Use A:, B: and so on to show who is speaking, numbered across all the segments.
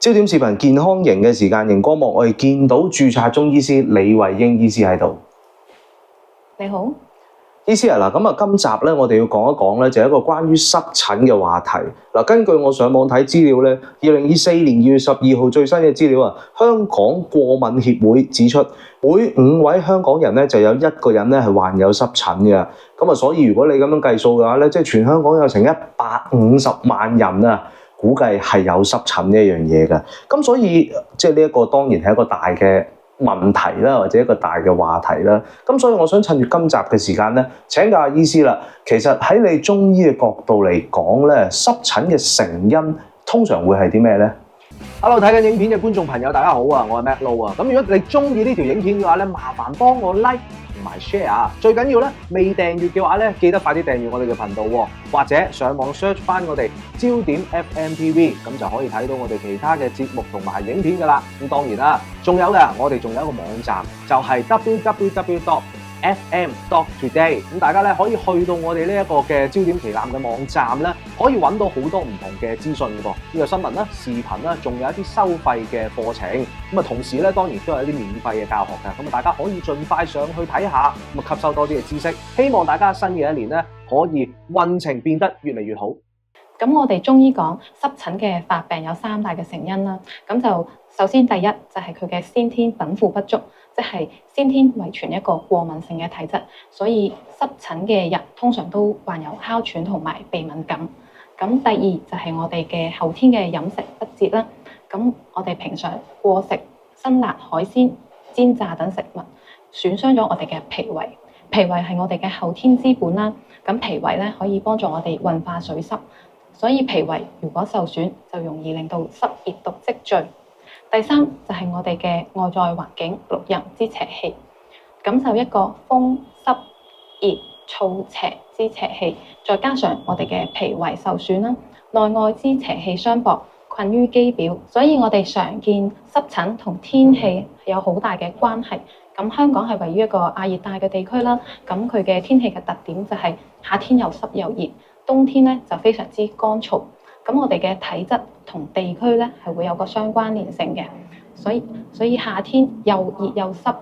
A: 焦點視頻健康營嘅時間熒光幕，我哋見到註冊中醫師李慧英醫師喺度。
B: 你好，
A: 醫師啊，咁今集咧，我哋要講一講咧，就係一個關於濕疹嘅話題。嗱，根據我上網睇資料咧，2024年2月12號最新嘅資料啊，香港過敏協會指出，每5位香港人咧就有1個人咧係患有濕疹嘅。咁啊，所以如果你咁樣計數嘅話咧，即係全香港有成150萬人啊。估計係有濕疹呢一樣嘢嘅，咁所以即係呢一個當然係一個大嘅問題啦，或者一個大嘅話題啦。咁所以我想趁住今集嘅時間咧，請教下醫師啦。其實喺你中醫嘅角度嚟講咧，濕疹嘅成因通常會係啲咩咧？Hello， 睇緊影片嘅觀眾朋友，大家好啊！我係 Matt Low 啊。咁如果你中意呢條影片嘅話咧，麻煩幫我 like 同埋 share。最緊要咧，未訂閱嘅話咧，記得快啲訂閱我哋嘅頻道喎，或者上網 search 翻我哋焦點 FMTV， 咁就可以睇到我哋其他嘅節目同埋影片噶啦。咁當然啦，仲有嘅，我哋仲有一個網站，就係 www.fm.today。咁大家咧可以去到我哋呢一個嘅焦點旗艦嘅網站咧，可以揾到好多唔同嘅資訊嘅噃。呢個新聞啦、視頻啦，仲有一啲收費嘅課程。咁啊，同時咧，當然都有一啲免費嘅教學嘅。咁啊，大家可以盡快上去睇下，咁啊，吸收多啲嘅知識。希望大家新嘅一年咧，可以運程變得越嚟越好。
B: 咁我哋中醫講濕疹嘅發病有3大嘅成因啦。咁就首先第一就係佢嘅先天稟賦不足，即係先天遺傳一個過敏性嘅體質，所以濕疹嘅人通常都患有哮喘同埋鼻敏感。咁第二就係我哋嘅後天嘅飲食不節啦。咁我哋平常過食辛辣海鮮、煎炸等食物，損傷咗我哋嘅脾胃。脾胃係我哋嘅後天之本啦。咁脾胃咧可以幫助我哋運化水濕，所以脾胃如果受損，就容易令到濕熱毒積聚。第三就係我哋嘅外在環境六淫之邪氣，感受一個風濕熱燥邪之邪氣，再加上我哋嘅脾胃受損啦，內外之邪氣相搏，困於肌表，所以我哋常見濕疹同天氣有好大嘅關係。咁香港係位於一個亞熱帶嘅地區啦，咁佢嘅天氣嘅特點就係夏天又濕又熱，冬天咧就非常之乾燥。咁我哋嘅體質同地區咧係會有個相關聯性嘅，所以夏天又熱又濕，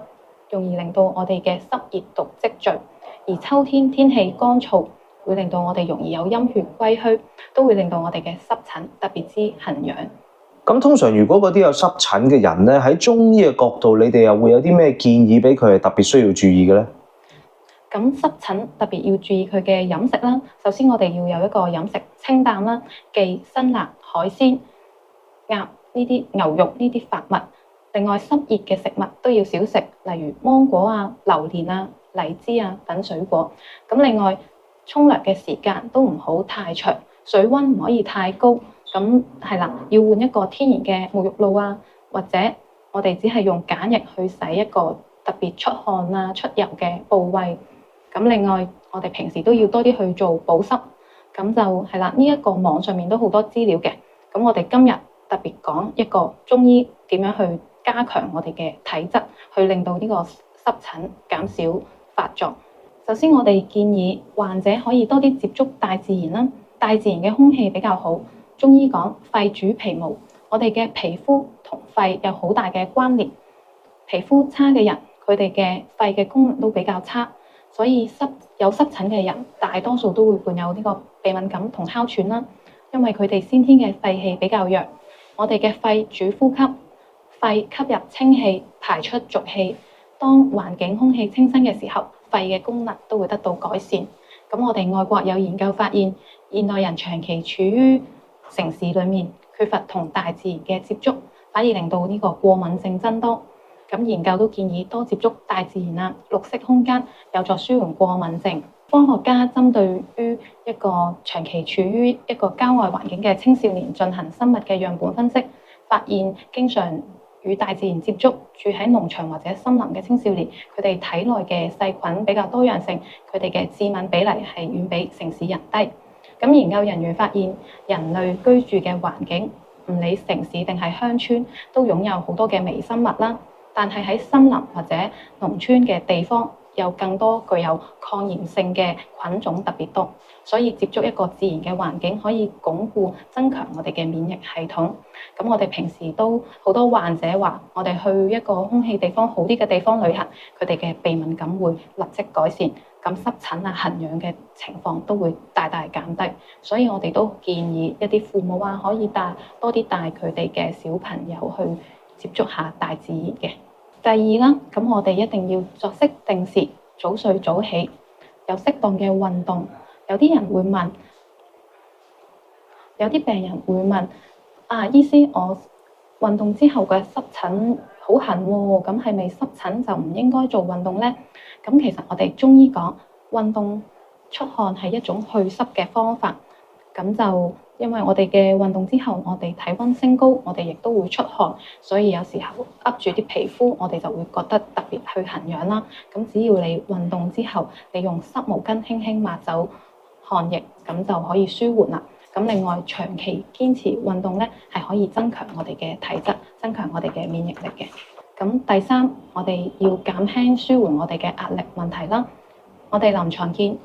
B: 容易令到我哋嘅濕熱毒積聚；而秋天天氣乾燥，會令到我哋容易有陰血虧虛，都會令到我哋嘅濕疹特別之痕癢。
A: 咁通常如果嗰啲有濕疹嘅人咧，喺中醫嘅角度，你哋又會有啲咩建議俾佢係特別需要注意嘅咧？
B: 咁濕疹特別要注意佢嘅飲食啦。首先我哋要有一個飲食清淡啦，忌辛辣海鮮、鴨呢啲牛肉呢啲發物。另外濕熱嘅食物都要少食，例如芒果啊、榴蓮啊、荔枝啊等水果。咁另外沖涼嘅時間都唔好太長，水溫唔可以太高。咁係啦，要換一個天然嘅沐浴露啊，或者我哋只係用鹼液去洗一個特別出汗啊、出油嘅部位。咁另外，我哋平時都要多啲去做保濕，咁就係啦。呢一個網上面都好多資料嘅，咁我哋今日特別講一個中醫點樣去加強我哋嘅體質，去令到呢個濕疹減少發作。首先，我哋建議患者可以多啲接觸大自然啦，大自然嘅空氣比較好。中醫講肺主皮毛，我哋嘅皮膚同肺有好大嘅關聯。皮膚差嘅人，佢哋嘅肺嘅功能都比較差。所以有濕疹嘅人，大多數都會伴有呢個鼻敏感同哮喘啦，因為佢哋先天嘅肺氣比較弱。我哋嘅肺主呼吸，肺吸入清氣，排出濁氣。當環境空氣清新嘅時候，肺嘅功能都會得到改善。咁我哋外國有研究發現，現代人長期處於城市裏面，缺乏同大自然嘅接觸，反而令到呢個過敏症增多。咁研究都建議多接觸大自然啊，綠色空間有助舒緩過敏症。科學家針對於一個長期處於一個郊外環境嘅青少年進行生物嘅樣本分析，發現經常與大自然接觸、住喺農場或者森林嘅青少年，佢哋體內嘅細菌比較多樣性，佢哋嘅致敏比例係遠比城市人低。咁研究人員發現，人類居住嘅環境，唔理城市定係鄉村，都擁有好多嘅微生物啦。但係喺森林或者農村嘅地方，有更多具有抗炎性嘅菌種特別多，所以接觸一個自然嘅環境可以鞏固增強我哋嘅免疫系統。咁我哋平時都好多患者話，我哋去一個空氣地方好啲嘅地方旅行，佢哋嘅鼻敏感會立即改善，咁濕疹啊、痕癢嘅情況都會大大減低。所以我哋都建議一啲父母啊，可以多啲帶佢哋嘅小朋友去接觸下大自然嘅。第二啦，咁我哋一定要作息定時，早睡早起，有適當嘅運動。有啲人會問，有啲病人會問，醫師，我運動之後嘅濕疹好痕喎，咁係咪濕疹就唔應該做運動呢？咁其實我哋中醫講，運動出汗係一種去濕嘅方法，咁就因為我哋嘅運動之後，我哋體溫升高，我哋亦都會出汗，所以有時候噏住啲皮膚，我哋就會覺得特別去痕癢啦。咁只要你運動之後，你用濕毛巾輕輕抹走汗液，咁就可以舒緩啦。咁另外長期堅持運動咧，係可以增強我哋嘅體質，增強我哋嘅免疫力嘅。咁第三，我哋要減輕舒緩我哋嘅壓力問題啦。我哋臨床見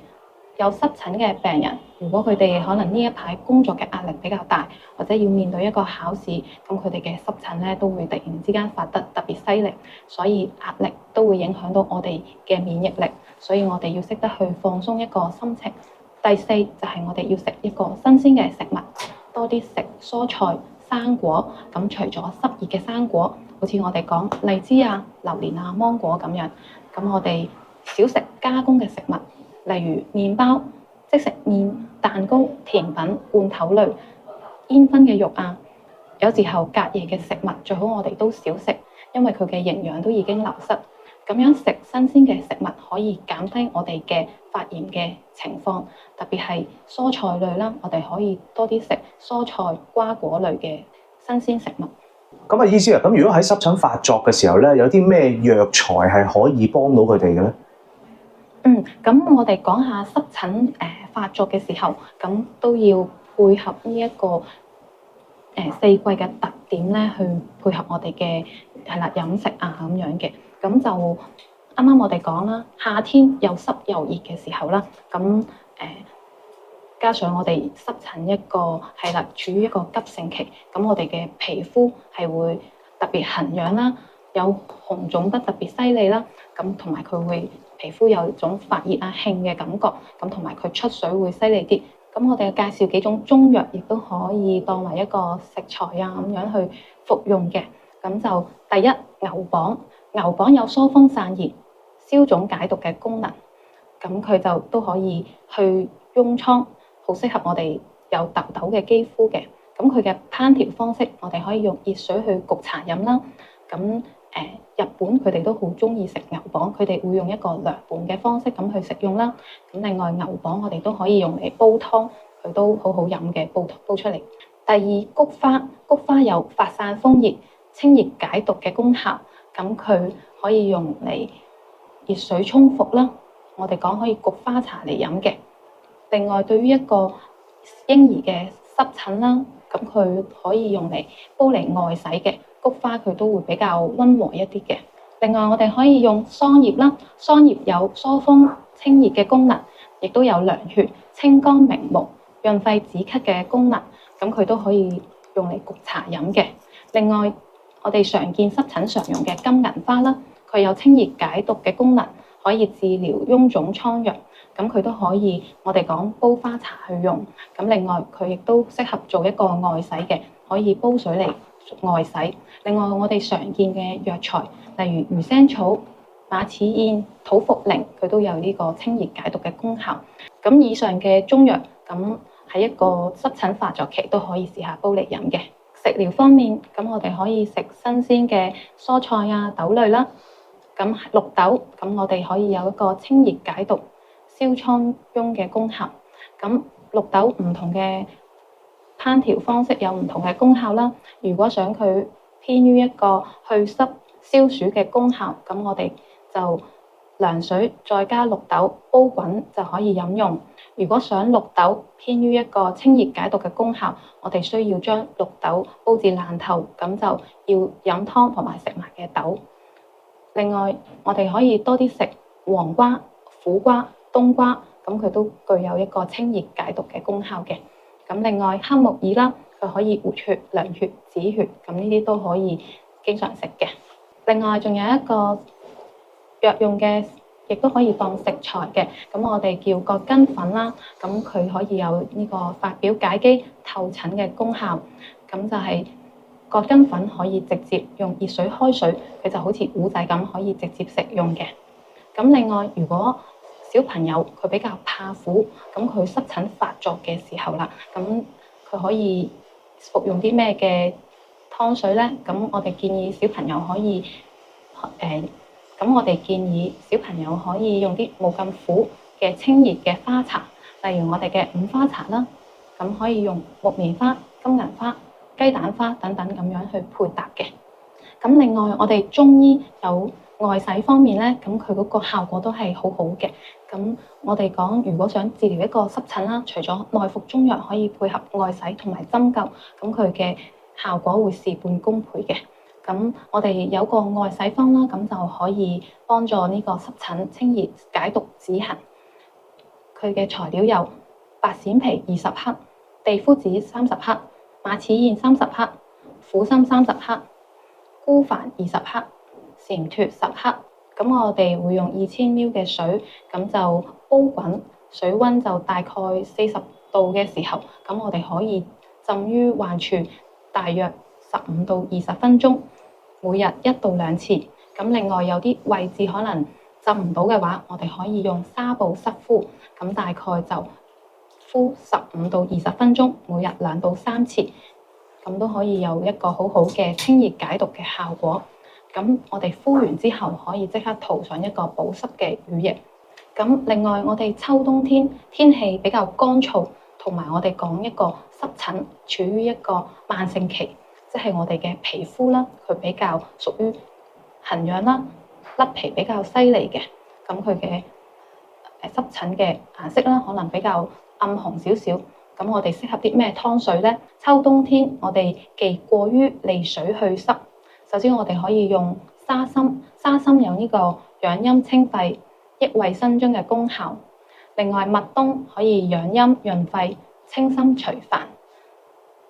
B: 有濕疹嘅病人，如果佢哋可能呢一排工作嘅壓力比較大，或者要面對一個考試，咁佢哋嘅濕疹咧都會突然之間發得特別犀利，所以壓力都會影響到我哋嘅免疫力，所以我哋要識得去放鬆一個心情。第四就係我哋要食一個新鮮嘅食物，多啲食蔬菜、生果。咁除咗濕熱嘅生果，好似我哋講荔枝啊、榴蓮啊、芒果咁樣，咁我哋少食加工嘅食物。例如麵包、即食麵、蛋糕、甜品、罐頭類、煙燻嘅肉啊，有時候隔夜嘅食物最好我哋都少食，因為佢嘅營養都已經流失。咁樣食新鮮嘅食物可以減低我哋嘅發炎嘅情況，特別係蔬菜類啦，我哋可以多啲食蔬菜、瓜果類嘅新鮮食物。
A: 咁啊，醫師啊，咁如果喺濕疹發作嘅時候咧，有啲咩藥材係可以幫到佢哋嘅咧？
B: 咁我哋講下濕疹發作嘅時候，咁都要配合呢一個四季嘅特點咧，去配合我哋嘅飲食啊咁樣嘅。咁就啱啱我哋講啦，夏天又濕又熱嘅時候啦，咁加上我哋濕疹處於一個急性期，咁我哋嘅皮膚係會特別痕癢啦，有紅腫得特別犀利啦，咁同埋佢會皮膚有種發熱啊、興嘅感覺，咁同埋佢出水會犀利啲。咁我哋介紹幾種中藥，亦都可以當為一個食材啊咁樣去服用嘅。咁就第一，牛蒡。牛蒡有疏風散熱、消腫解毒嘅功能，咁佢就都可以去痈瘡，好適合我哋有痘痘嘅肌膚嘅。咁佢嘅烹調方式，我哋可以用熱水去焗茶飲啦。咁日本佢哋都好中意食牛蒡，佢哋會用一個涼拌嘅方式咁去食用啦。咁另外牛蒡我哋都可以用嚟煲湯，佢都好好飲嘅，煲出嚟。第二，菊花。菊花有發散風熱、清熱解毒嘅功效。咁佢可以用嚟熱水沖服啦，我哋講可以菊花茶嚟飲嘅。另外，對於一個嬰兒嘅濕疹啦，咁佢可以用嚟煲嚟外洗嘅，菊花佢都會比較溫和一啲嘅。另外，我哋可以用桑葉啦，桑葉有疏風清熱嘅功能，亦都有涼血、清肝明目、潤肺止咳嘅功能，咁佢都可以用嚟焗茶飲嘅。另外，我哋常見濕疹常用嘅金銀花啦，佢有清熱解毒嘅功能，可以治療臃腫瘡瘍，咁佢都可以我哋講煲花茶去用。咁另外佢亦都適合做一個外洗嘅，可以煲水嚟外洗。另外我哋常見嘅藥材，例如魚腥草、馬齒莧、土茯苓，佢都有呢個清熱解毒嘅功效。咁以上嘅中藥，咁喺一個濕疹發作期都可以試下煲嚟飲嘅。食療方面，咁我哋可以食新鮮嘅蔬菜啊、豆類啦。咁綠豆，咁我哋可以有一個清熱解毒、消瘡痈嘅功效。咁綠豆唔同嘅烹調方式有唔同嘅功效啦。如果想佢偏於一個去濕消暑嘅功效，咁我哋就涼水再加綠豆煲滾就可以飲用。如果想綠豆偏於一個清熱解毒嘅功效，我哋需要將綠豆煲至爛透，咁就要飲湯同埋食埋嘅豆。另外，我哋可以多啲食黃瓜、苦瓜、冬瓜，咁佢都具有一個清熱解毒嘅功效嘅。咁另外黑木耳啦，佢可以活血、涼血、止血，咁呢啲都可以經常食嘅。另外仲有一個藥用嘅，亦都可以當食材嘅。咁我哋叫葛根粉啦，咁佢可以有呢個發表解肌、透疹嘅功效。咁就係葛根粉可以直接用熱水開水，佢就好似糊仔咁，可以直接食用嘅。咁另外，如果小朋友佢比較怕苦，咁佢濕疹發作嘅時候啦，咁佢可以服用啲咩嘅湯水咧？咁我哋建議小朋友可以用啲冇咁苦嘅清熱嘅花茶，例如我哋嘅五花茶啦，咁可以用木棉花、金銀花、雞蛋花等等咁樣去配搭嘅。咁另外，我哋中醫有外洗方面咧，咁佢嗰個效果都係好好嘅。咁我哋講，如果想治療一個濕疹啦，除咗內服中藥可以配合外洗同埋針灸，咁佢嘅效果會事半功倍嘅。咁我哋有個外洗方啦，咁就可以幫助呢個濕疹清熱解毒止痕。佢嘅材料有白閃皮20克、地膚子30克、馬齒莧30克、苦參30克、孤帆20克、蟾脫10克。咁我哋會用2000ml嘅水，咁就煲滾，水溫就大概40度嘅時候，咁我哋可以浸於患處大約15到20分鐘，每日1到2次。咁另外有啲位置可能浸唔到嘅話，我哋可以用紗布濕敷，咁大概就敷15到20分鐘，每日2到3次，咁都可以有一個好好嘅清熱解毒嘅效果。咁我哋敷完之後，可以即刻塗上一個保濕嘅乳液。咁另外，我哋秋冬天天氣比較乾燥，同埋我哋講一個濕疹處於一個慢性期，即係我哋嘅皮膚啦，佢比較屬於痕癢啦，甩皮比較犀利嘅。咁佢嘅濕疹嘅顏色啦，可能比較暗紅少少。咁我哋適合啲咩湯水咧？秋冬天我哋忌過於利水去濕。首先，我哋可以用沙參，沙參有呢個養陰清肺、益胃生津嘅功效。另外，麥冬可以養陰潤肺、清心除煩；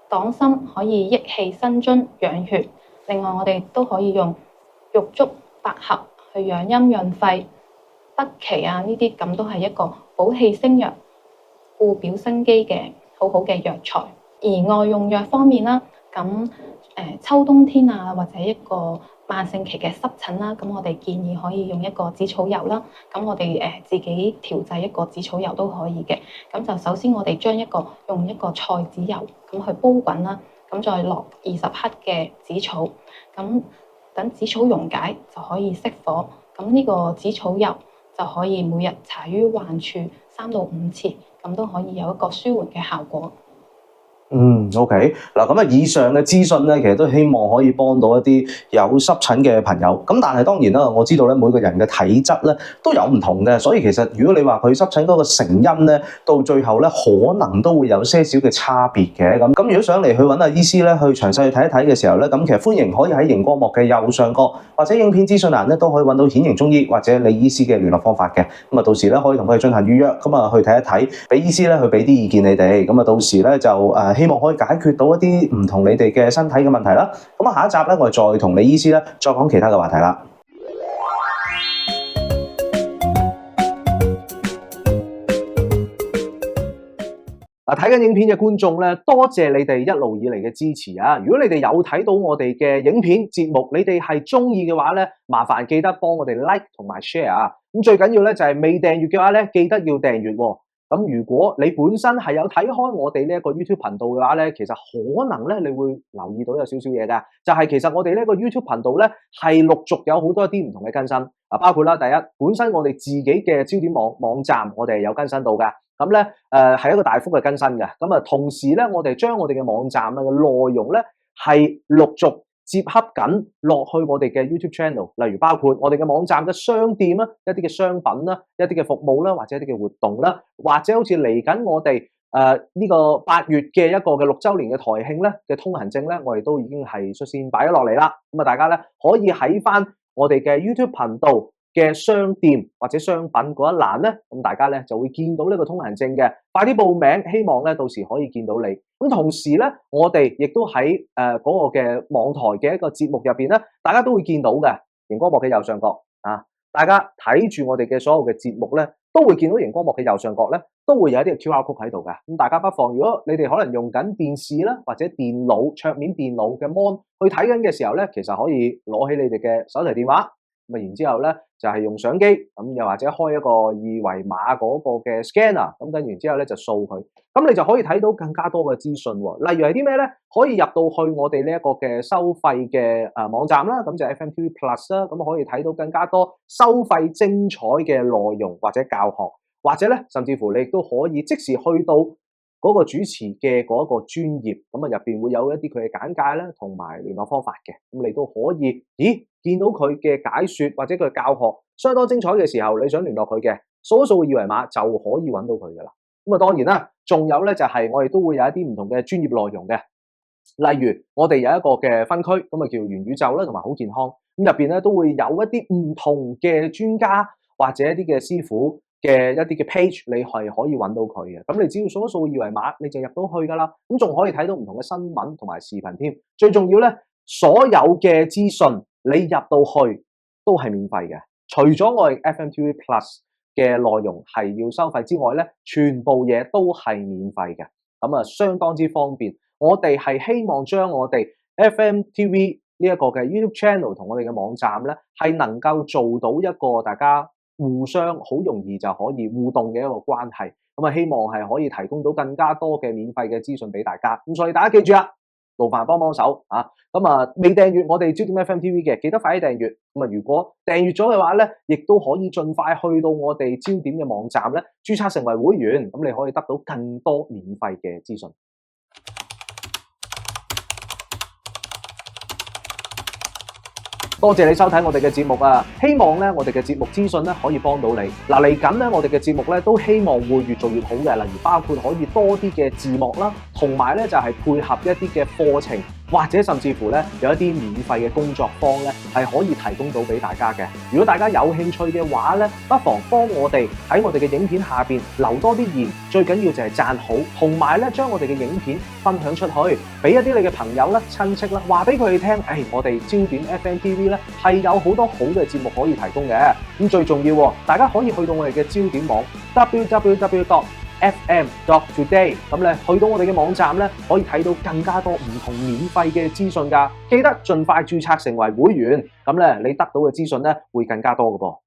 B: 黨參可以益氣生津、養血。另外，我哋都可以用玉竹、百合去養陰潤肺、北芪啊呢啲，咁都係一個補氣升陽、固表生機嘅好好嘅藥材。而外用藥方面啦，咁秋冬天啊，或者一個慢性期嘅濕疹啦，咁我哋建議可以用一個紫草油啦。咁我哋自己調製一個紫草油都可以嘅。咁就首先我哋用一個菜籽油咁去煲滾啦，咁再落20克嘅紫草，咁等紫草溶解就可以熄火。咁呢個紫草油就可以每日搽於患處3到5次，咁都可以有一個舒緩嘅效果。
A: OK， 嗱咁啊，以上嘅資訊咧，其實都希望可以幫到一啲有濕疹嘅朋友。咁但係當然啦，我知道咧，每個人嘅體質咧都有唔同嘅，所以其實如果你話佢濕疹嗰個成因咧，到最後咧可能都會有些少嘅差別嘅。咁如果想嚟去揾阿醫師咧，去詳細去睇一睇嘅時候咧，咁其實歡迎可以喺熒光幕嘅右上角或者影片資訊欄咧都可以揾到顯形中醫或者李醫師嘅聯絡方法嘅。咁啊，到時咧可以同佢哋進行預約，咁啊去睇一睇，俾醫師咧去俾啲意見你哋。咁啊，到時咧就希望可以解決到一啲唔同你哋嘅身體嘅問題啦。咁啊，下一集咧我哋再同李醫師咧再講其他嘅話題啦。睇緊影片嘅觀眾咧，多謝你哋一路以嚟嘅支持啊！如果你哋有睇到我哋嘅影片節目，你哋係中意嘅話咧，麻煩記得幫我哋 like 同埋 share 啊！咁最緊要咧就係未訂閱嘅話咧，記得要訂閱喎。咁如果你本身係有睇開我哋呢一個 YouTube 頻道嘅話咧，其實可能咧你會留意到有少少嘢㗎，就係其實我哋呢個 YouTube 頻道咧係陸續有好多一啲唔同嘅更新啊，包括啦第一，本身我哋自己嘅焦點網站我哋有更新到㗎。咁咧，係一個大幅嘅更新嘅。咁啊，同時咧，我哋將我哋嘅網站嘅內容咧，係陸續接洽緊落去我哋嘅 YouTube channel。例如包括我哋嘅網站嘅商店啦，一啲嘅商品啦，一啲嘅服務啦，或者一啲嘅活動啦，或者好似嚟緊我哋呢個8月嘅一個嘅6週年嘅台慶咧嘅通行證咧，我哋都已經係率先擺咗落嚟啦。咁啊，大家咧可以喺翻我哋嘅 YouTube 頻道嘅商店或者商品嗰一欄咧，咁大家咧就會見到呢個通行證嘅，快啲報名，希望咧到時可以見到你。咁同時咧，我哋亦都喺嗰個嘅網台嘅一個節目入邊咧，大家都會見到嘅熒光幕嘅右上角啊，大家睇住我哋嘅所有嘅節目咧，都會見到熒光幕嘅右上角咧，都會有一啲 QR code 喺度嘅。咁大家不妨，如果你哋可能用緊電視啦，或者電腦桌面電腦嘅 mon 去睇緊嘅時候咧，其實可以攞起你哋嘅手提電話，咁啊然之後咧就係用相機，咁又或者開一個二維碼嗰個嘅 scanner，咁跟完之後咧就掃佢，咁你就可以睇到更加多嘅資訊喎。例如係啲咩咧？可以入到去我哋呢一個嘅收費嘅網站啦，咁就 FMTV Plus 啦，咁可以睇到更加多收費精彩嘅內容或者教學，或者咧甚至乎你亦都可以即時去到嗰個主持嘅嗰一個專頁，咁啊入邊會有一啲佢嘅簡介咧，同埋聯絡方法嘅，咁你都可以，見到佢嘅解說或者佢嘅教學相當精彩嘅時候，你想聯絡佢嘅，掃一掃個二維碼就可以揾到佢噶啦。咁啊當然啦，仲有咧就係我哋都會有一啲唔同嘅專業內容嘅，例如我哋有一個嘅分區，咁啊叫元宇宙啦，同埋好健康，咁入邊咧都會有一啲唔同嘅專家或者一啲嘅師傅嘅一啲嘅 page，你係可以揾到佢嘅。咁你只要掃一掃二維碼，你就入到去噶啦。咁仲可以睇到唔同嘅新聞同埋視頻添。最重要咧，所有嘅資訊你入到去都係免費嘅。除咗我哋 FMTV Plus 嘅內容係要收費之外咧，全部嘢都係免費嘅。咁啊，相當之方便。我哋係希望將我哋 FMTV 呢一個嘅 YouTube channel 同我哋嘅網站咧，係能夠做到一個大家互相好容易就可以互動嘅一個關係。咁啊，希望係可以提供到更加多嘅免費嘅資訊俾大家。咁所以大家記住啦，勞煩幫手啊！咁啊，未訂閱我哋焦點 FMTV 嘅，記得快啲訂閱。咁啊，如果訂閱咗嘅話咧，亦都可以盡快去到我哋焦點嘅網站咧，註冊成為會員，咁你可以得到更多免費嘅資訊。多謝你收睇我哋嘅節目啊！希望咧我哋嘅節目資訊咧可以幫到你。嗱，嚟緊咧我哋嘅節目咧都希望會越做越好嘅，例如包括可以多啲嘅字幕啦，同埋咧就係配合一啲嘅課程，或者甚至乎咧有一啲免費嘅工作坊咧係可以提供到俾大家嘅。如果大家有興趣嘅話咧，不妨幫我哋喺我哋嘅影片下邊留多啲言，最緊要就係讚好，同埋咧將我哋嘅影片分享出去，俾一啲你嘅朋友啦、親戚啦，話俾佢哋聽。我哋焦點 FMTV 咧係有好多好嘅節目可以提供嘅。咁最重要，大家可以去到我哋嘅焦點網 www.fm.today， 咁咧去到我哋嘅網站咧，可以睇到更加多唔同免費嘅資訊㗎。記得盡快註冊成為會員，咁咧你得到嘅資訊咧會更加多㗎噃。